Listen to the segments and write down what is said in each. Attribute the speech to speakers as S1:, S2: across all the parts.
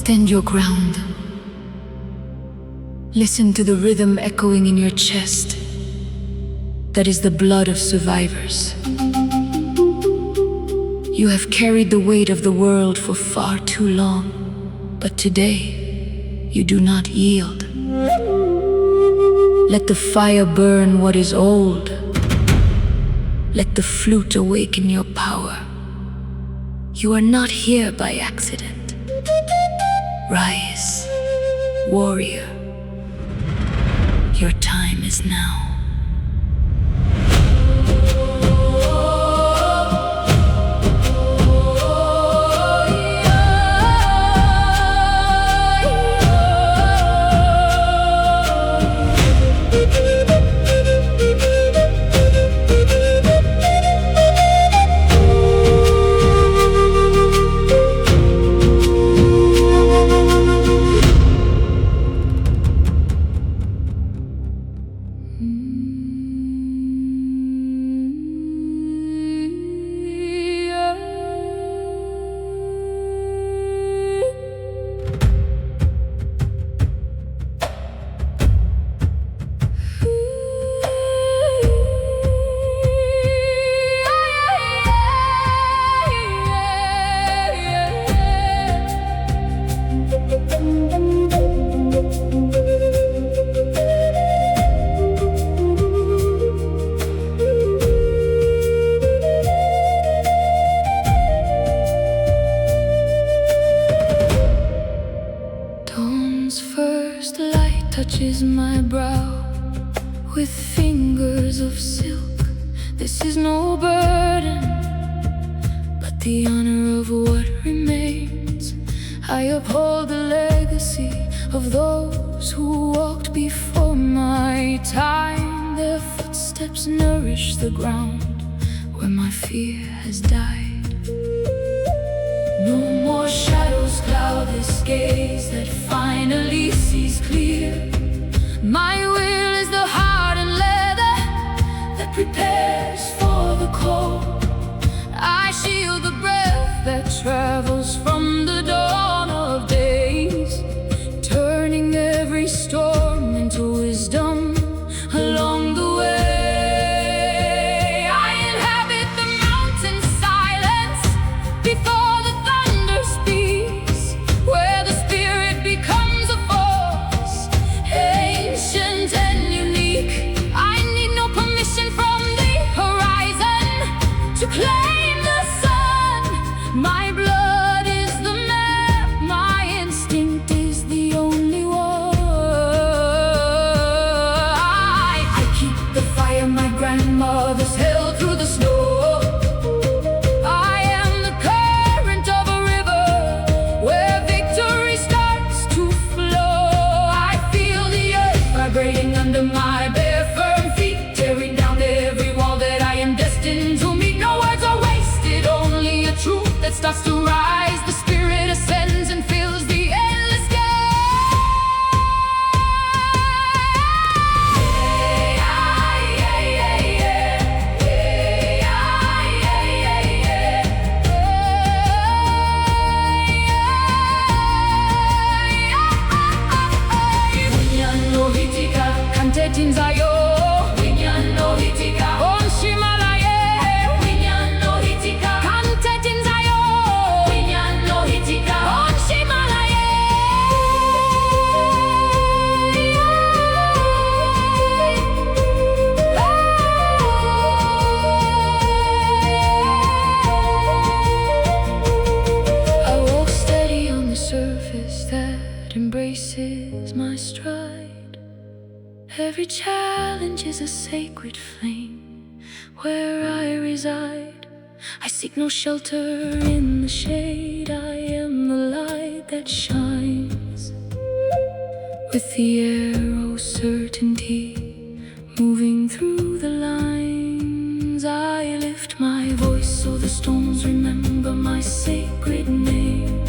S1: Stand your ground. Listen to the rhythm echoing in your chest. That is the blood of survivors. You have carried the weight of the world for far too long, but today, you do not yield. Let the fire burn what is old. Let the flute awaken your power. You are not here by accident. Rise, warrior. Your time is now. First light touches my brow with fingers of silk. This is no burden, but the honor of what remains. I uphold the legacy of those who walked before my time. Their footsteps nourish the ground where my fear has died. No more shadows cloud this gaze that finally sees clear. My will is the hardened leather that prepares for the cold. I shield the breath that travels from the dawn of days, turning every storm into wisdom along the way. Claim the sun. My blood is the map. My instinct is the only one. I keep the fire my grandmother's held through the snow. I am the current of a river where victory starts to flow. I feel the earth vibrating under my bare firm feet, tearing down every wall that I am destined to meet. No words are wasted, only a truth that starts to rise. The spirit ascends and fills the endless sky. Embraces my stride. Every challenge is a sacred flame where I reside. I seek no shelter in the shade. I am the light that shines. With the arrow certainty moving through the lines, I lift my voice so the stones remember my sacred name.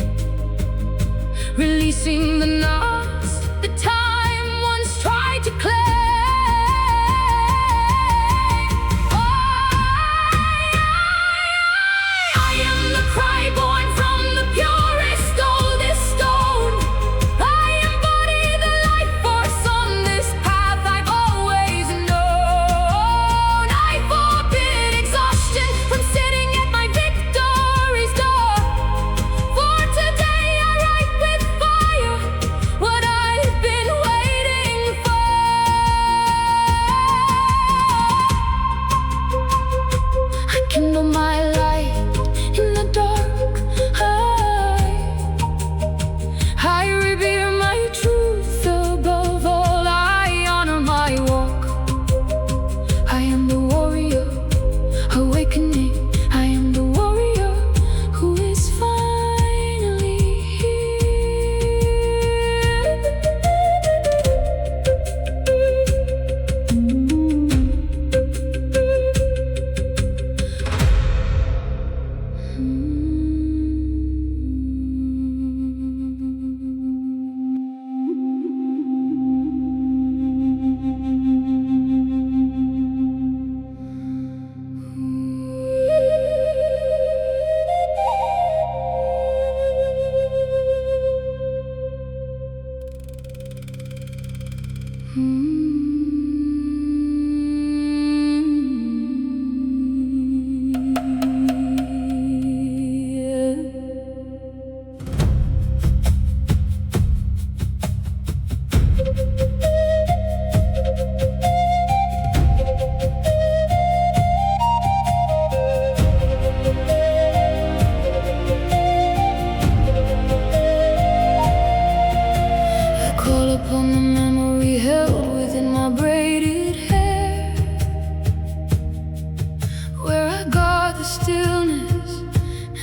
S1: Releasing the knots the time once tried to claim. I am the cry born from the purest, oldest stone.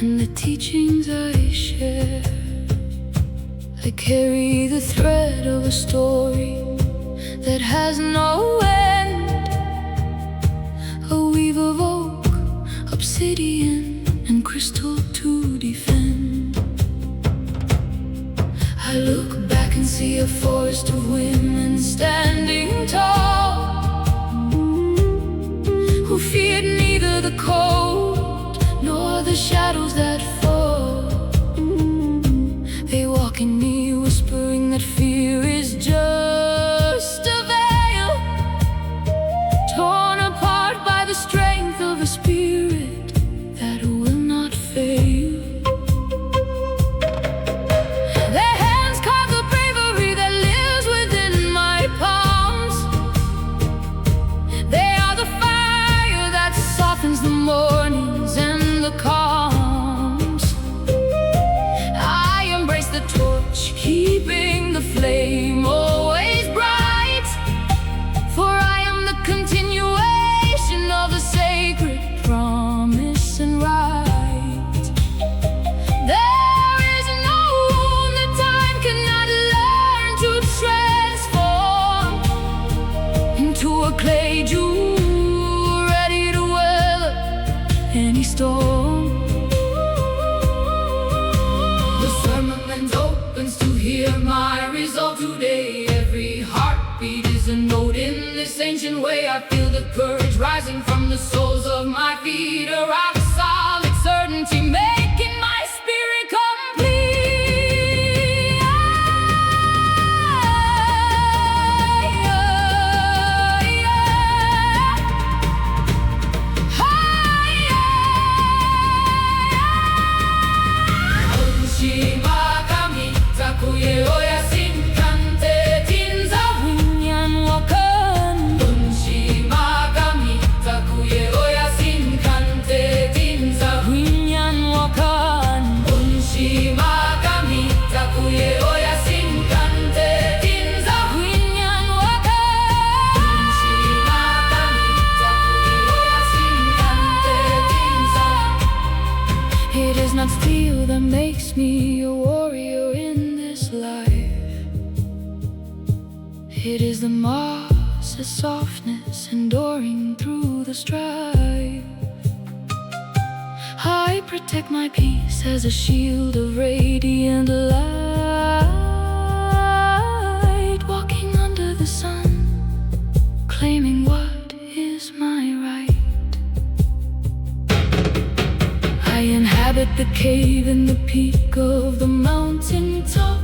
S1: and the teachings I share. I carry the thread of a story that has no end, a weave of oak, obsidian, and crystal to defend. I look back and see a forest of women standing tall, who feared neither the cold nor the shadows that fall. They walk in me, whispering that fear is just a veil, torn apart by the strength of a spirit that will not fail. Their hands carve the bravery that lives within my palms. They are the fire that softens the mornings and the calms. I embrace the torch, keeping the flame always bright, for I am the continuation of the sacred promise and right. There is no wound that time cannot learn to transform into a clay jewel ready to weather any storm. The firmament opens to hear my resolve today. Every heartbeat is a note in this ancient way. I feel the courage rising from the soles of my feet, a rock solid certainty making my spirit complete. It is not steel that makes me a warrior in this life. It is the moss's softness enduring through the strife. I protect my peace as a shield of radiant light, walking under the sun, claiming what is my right. I inhabit the cave in the peak of the mountain top.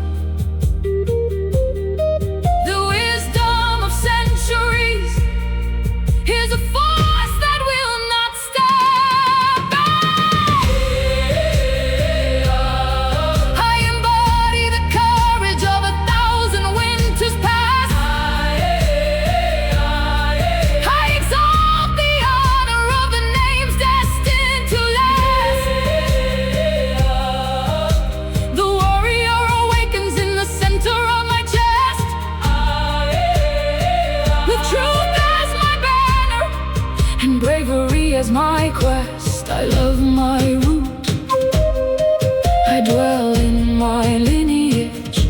S1: The wisdom of centuries is a force that will not stop. I embody the courage of 1,000 winters past. I exalt the honor of the names destined to last. The warrior awakens in the center of my chest, with truth as my banner and bravery as my quest. I love my root, I dwell in my lineage,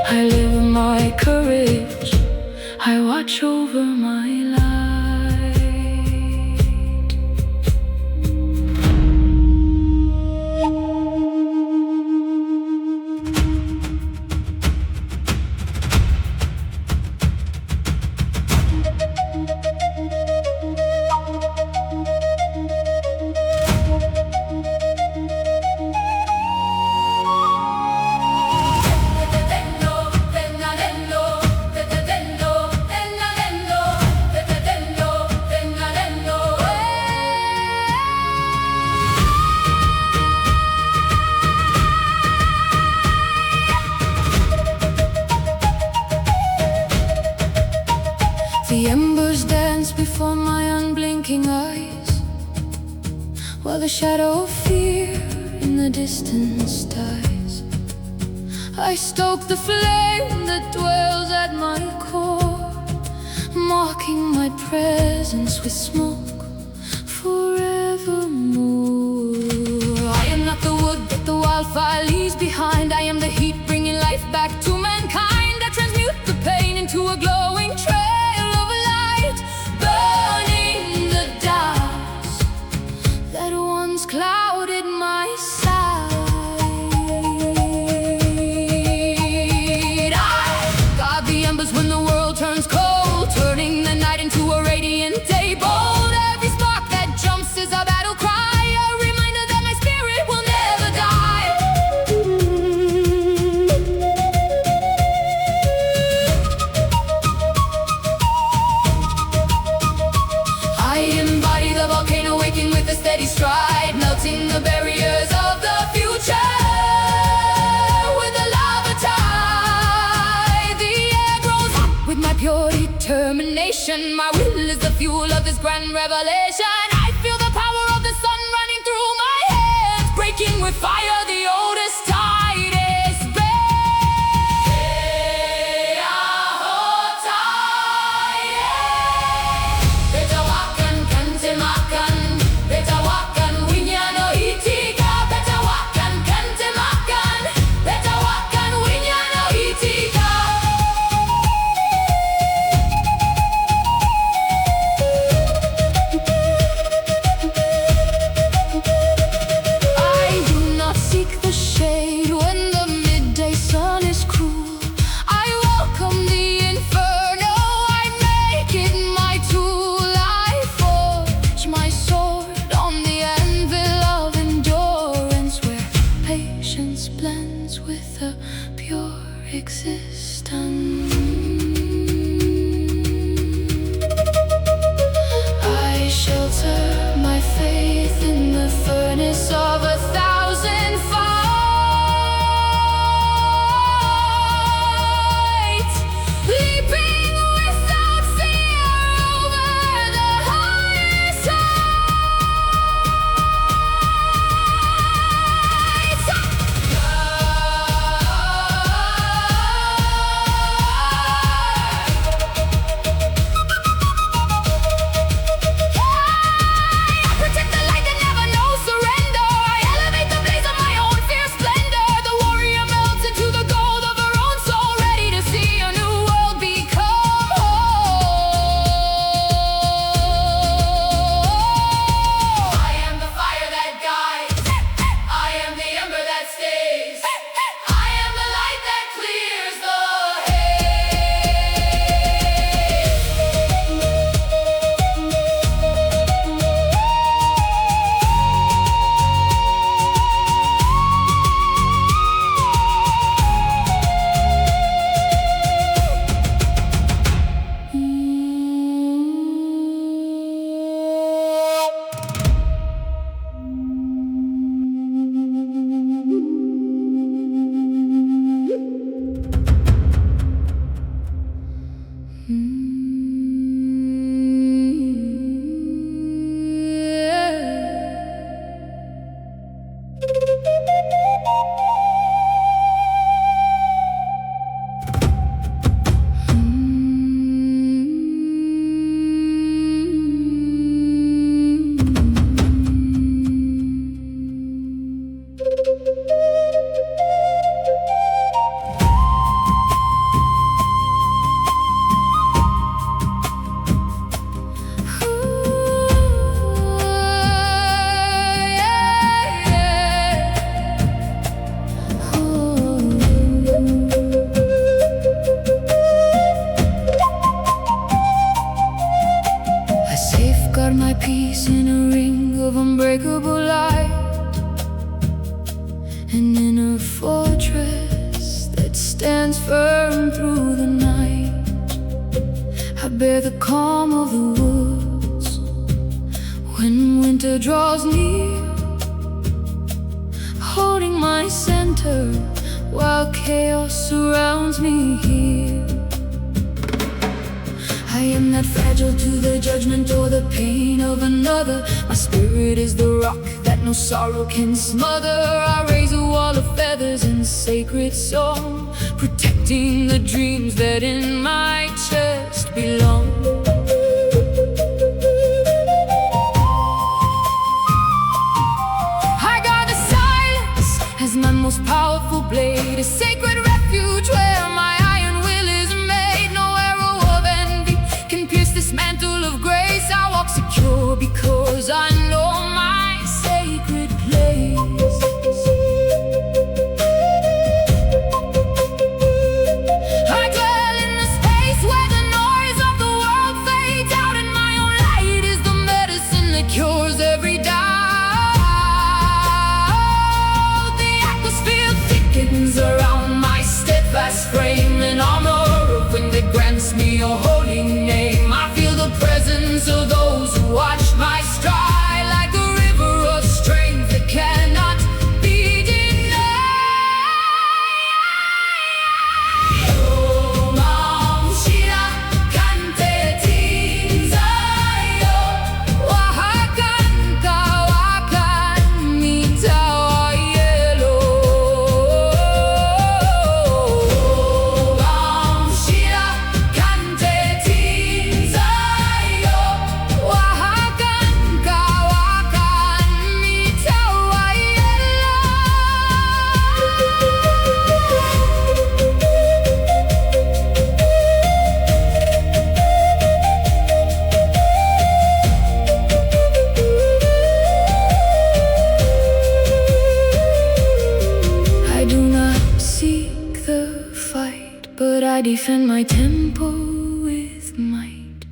S1: I live my courage, I watch over my light. The embers dance before my unblinking eyes, while the shadow of fear in the distance dies. I stoke the flame that dwells at my core, mocking my presence with smoke forevermore. wildfire leaves behind. I am the heat bringing life back to mankind. I transmute the pain into a glowing trail of light, burning the doubts that once clouded my sight. I guard the embers when the world turns cold, turning the night into a radiant day. Bold, every spark that jumps is a battle cry, a reminder that my spirit will never die. I embody the volcano, waking with a steady stride, melting the barriers of the future with a lava tide. The air grows hot with my pure determination. My will is the fuel of this grand revelation. I feel the power of the sun running through my hands, breaking with fire the oldest tide is bent. Betawakan kantemakan, betawakan winyano itika, betawakan kantemakan, betawakan winyano itika. I do not seek the shade when the midday sun is cruel. I welcome the inferno, I make it my tool. I forge my sword on the anvil of endurance, where patience blends with a pure existence. I shelter my faith in the furnace of 1,000 fights, leaping without fear over the highest heights. I protect the light that never knows surrender. I elevate the blaze of my own fierce splendor. The warrior melts into the gold of her own soul, ready to see a new world become whole. I am the fire that guides, I am the ember that stays, I am the light that clears the I safeguard my peace in a ring of unbreakable light, an inner fortress that stands firm through the night. I bear the calm of the woods when winter draws near, holding my center while chaos surrounds me here. I am not fragile to the judgment or the pain of another. My spirit is the rock that no sorrow can smother. I raise a wall of feathers in sacred song, protecting the dreams that in my chest belong. I guard the silence as my powerful blade, a sacred refuge where my iron will is made. No arrow of envy can pierce this mantle of grace. I walk secure because I know my sacred place. I dwell in the space where the noise of the world fades out, and my own light is the medicine that cures every doubt. Around my steadfast frame, an armor of wind that grants me your holy name. I feel the presence of those who watch my stride, like a river of strength that cannot be denied. Oh, Mom, Shira, Kante, Tinzayo, Wahakanka, Wakan, Mitawa. But I defend my temple with might.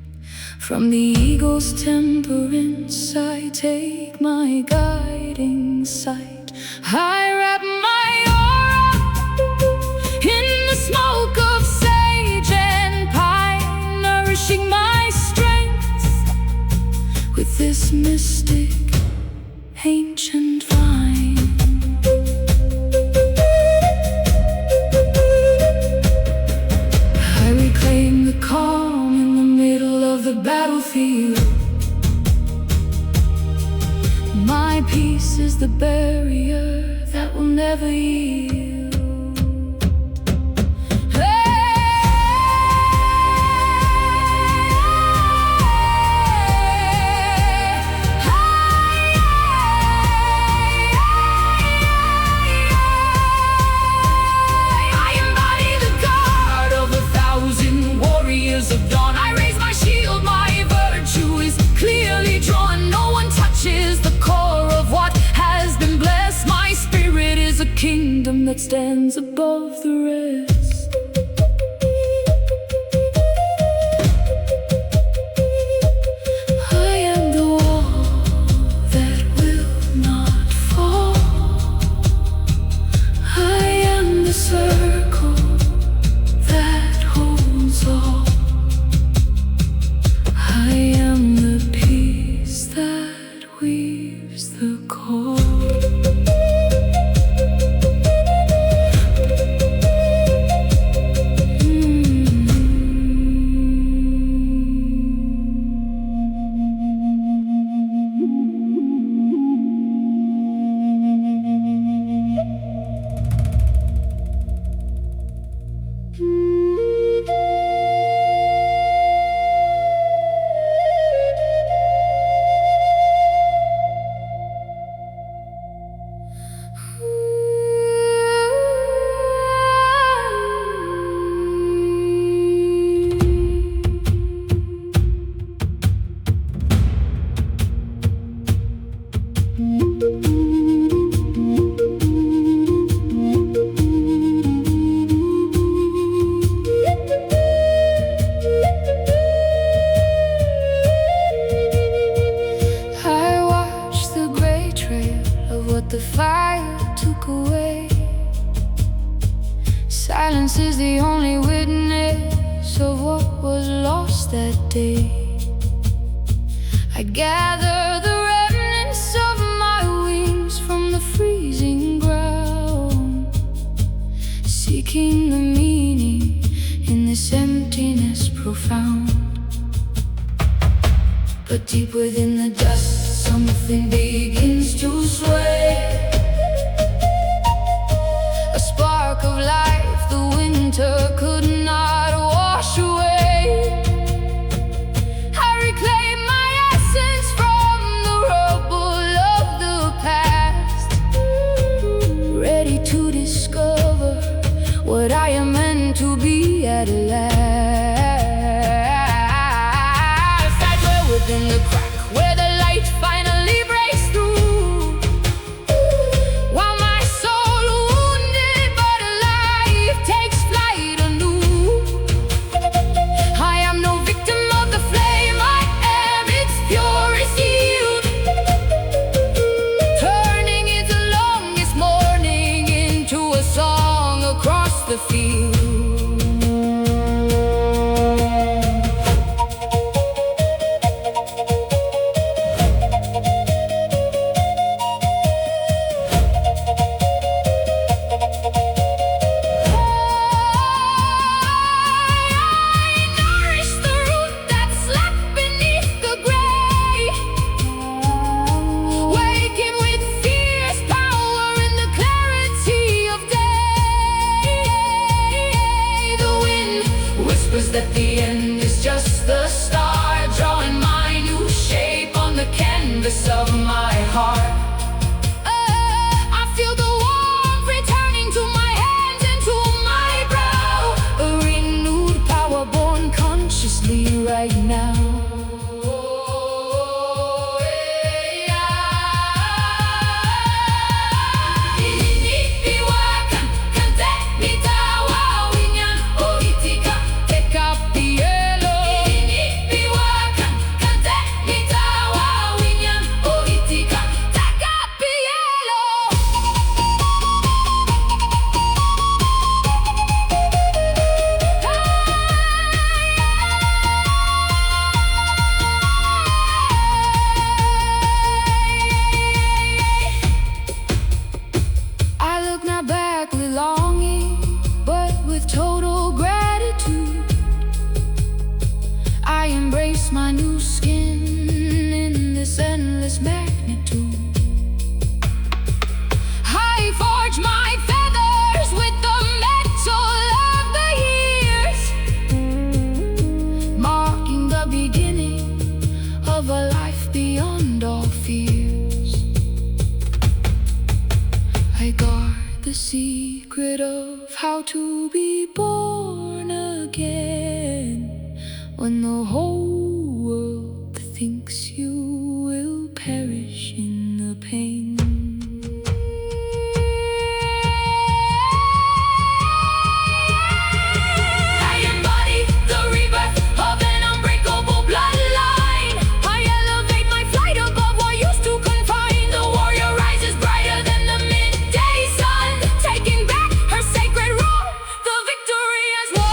S1: From the eagle's temperance I take my guiding sight. I wrap my aura in the smoke of sage and pine, nourishing my strength with this mystic ancient vine. Calm in the middle of the battlefield. My peace is the barrier that will never yield. Of dawn, I raise my shield, my virtue is clearly drawn. No one touches the core of what has been blessed. My spirit is a kingdom that stands above the rest. I am the wall that will not fall. I am the circle that holds all. I am the peace that weaves the core. The fire took away. Silence is the only witness of what was lost that day. I gather the remnants of my wings from the freezing ground, seeking the meaning in this emptiness profound. But deep within the dust, something begins to sway. A spark of life the winter could not wash away. I reclaim my essence from the rubble of the past, ready to destroy the field. That the end is just the start, drawing my new shape on the canvas of my heart. I feel the warmth returning to my hands and to my brow, a renewed power born consciously right now. My new skin in this endless magnitude. I forge my feathers with the metal of the years, marking the beginning of a life beyond all fears. I guard the secret of how to be born again when the whole world thinks you will perish in the pain. I embody the rebirth of an unbreakable bloodline. I elevate my flight above what used to confine. The warrior rises brighter than the midday sun, taking back her sacred role. The victory has won.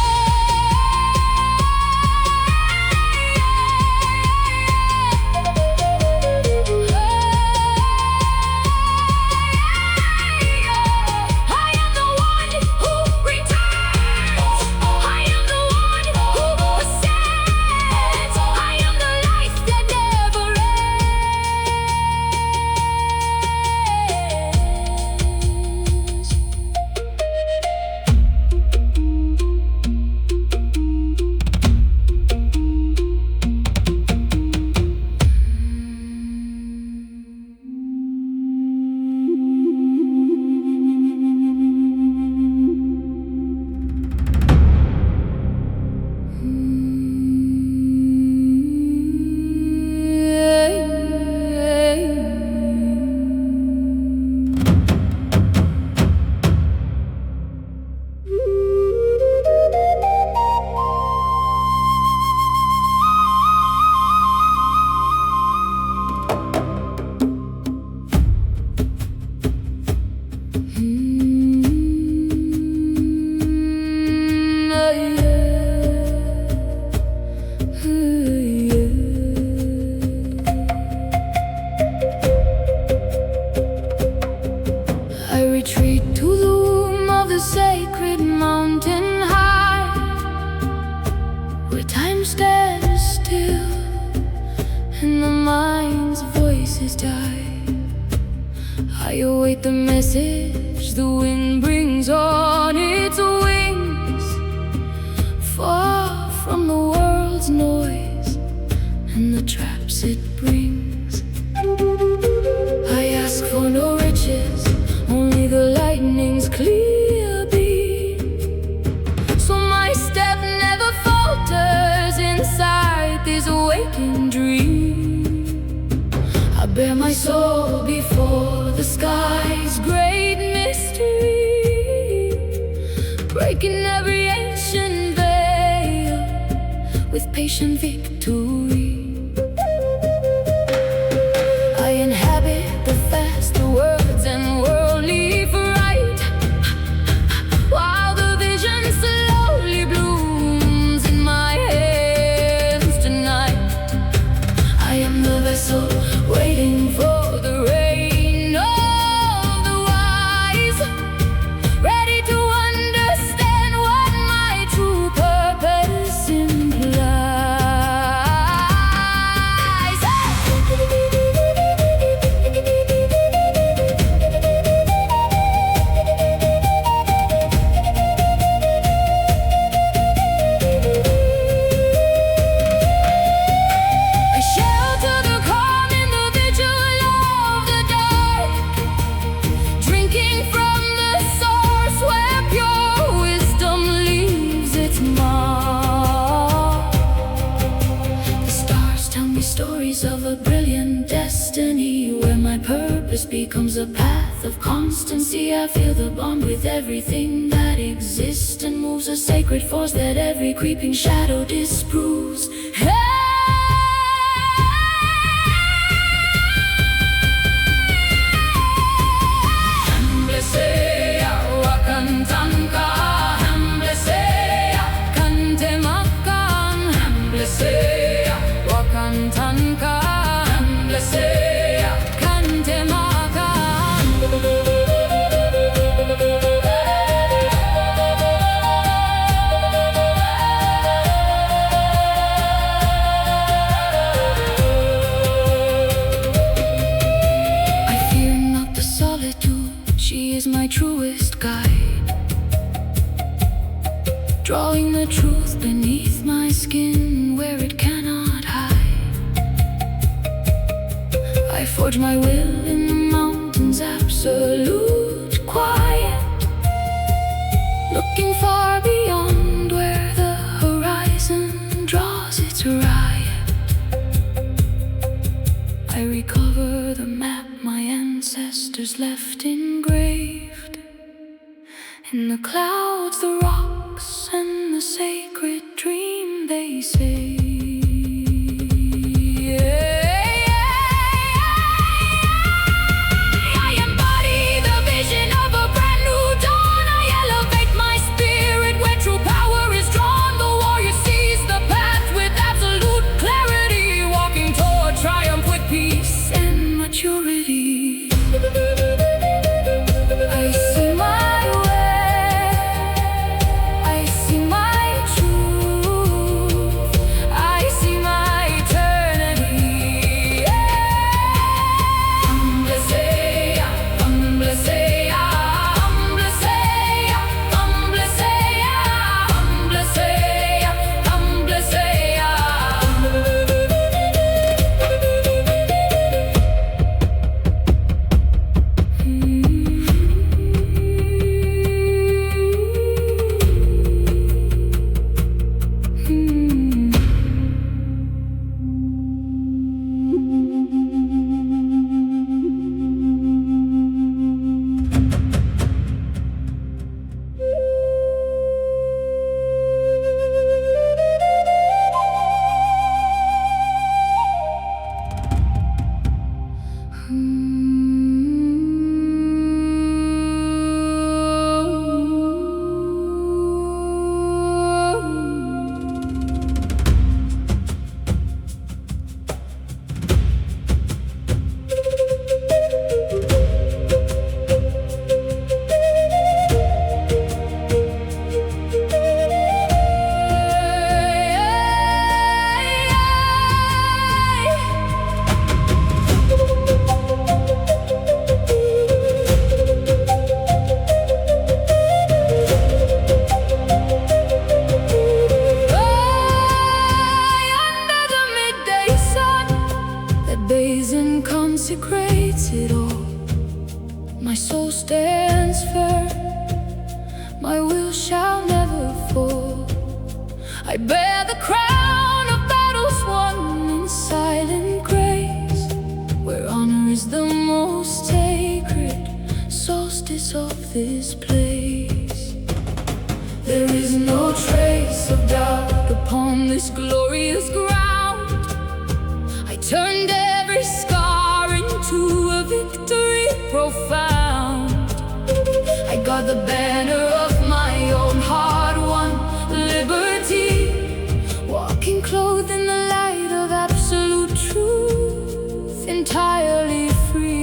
S1: I await the message the wind brings on its wings, far from the world's noise and the traps it brings. I ask for no riches, only the lightning's clear beam, so my step never falters inside this awakened dream. I bear my soul before the sky's great mystery, breaking every ancient veil with patient victory. I inhabit the faster words and worldly fright, while the becomes a path of constancy. I feel the bond with everything that exists and moves, a sacred force that every creeping shadow disproves. Hey! She is my truest guide, drawing the truth beneath my skin where it cannot hide. I forge my will in the mountains, absolute quiet, looking far beyond where the horizon draws its riot. I recover the map my ancestors left engraved in the clouds, the rocks, and the sacred dream they say. I embody the vision of a brand new dawn. I elevate my spirit where true power is drawn. The warrior sees the path with absolute clarity, walking toward triumph with peace and maturity. I see my way, I see my truth, I see my eternity. Ambleseya, ambleseya, ambleseya, ambleseya, ambleseya, ambleseya. Consecrates it all. My soul stands firm, my will shall never fall. I bear the crown of battles won in silent grace, where honor is the most sacred solstice of this place. There is no trace of doubt upon this glorious ground. I turned every scar into a victory profound. I got the banner of my own hard-won liberty, walking clothed in the light of absolute truth, entirely free.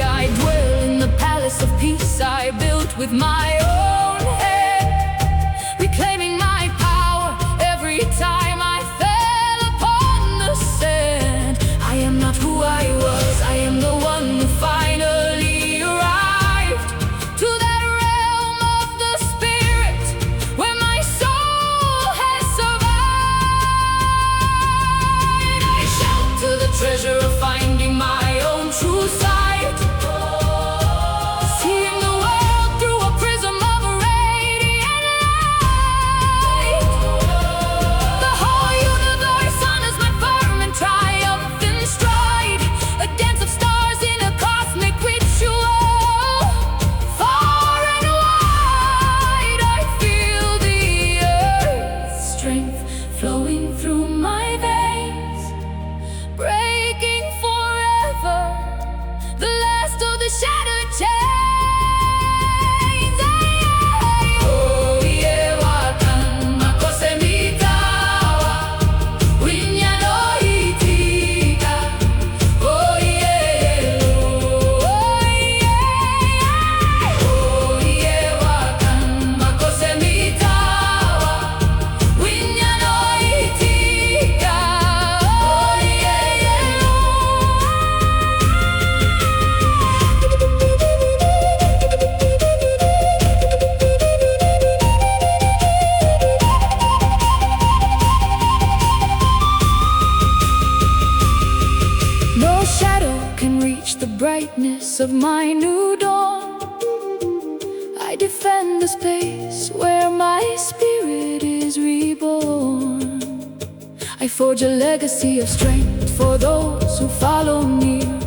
S1: I dwell in the palace of peace I built with my own hand, reclaiming my power every time I fell upon the sand. I am not who I was, I am the one who finally arrived to that realm of the spirit where my soul has survived. I shout to the treasure of finding my own true sight, seeing the world through a prism the brightness of my new dawn. I defend the space where my spirit is reborn. I forge a legacy of strength for those who follow near.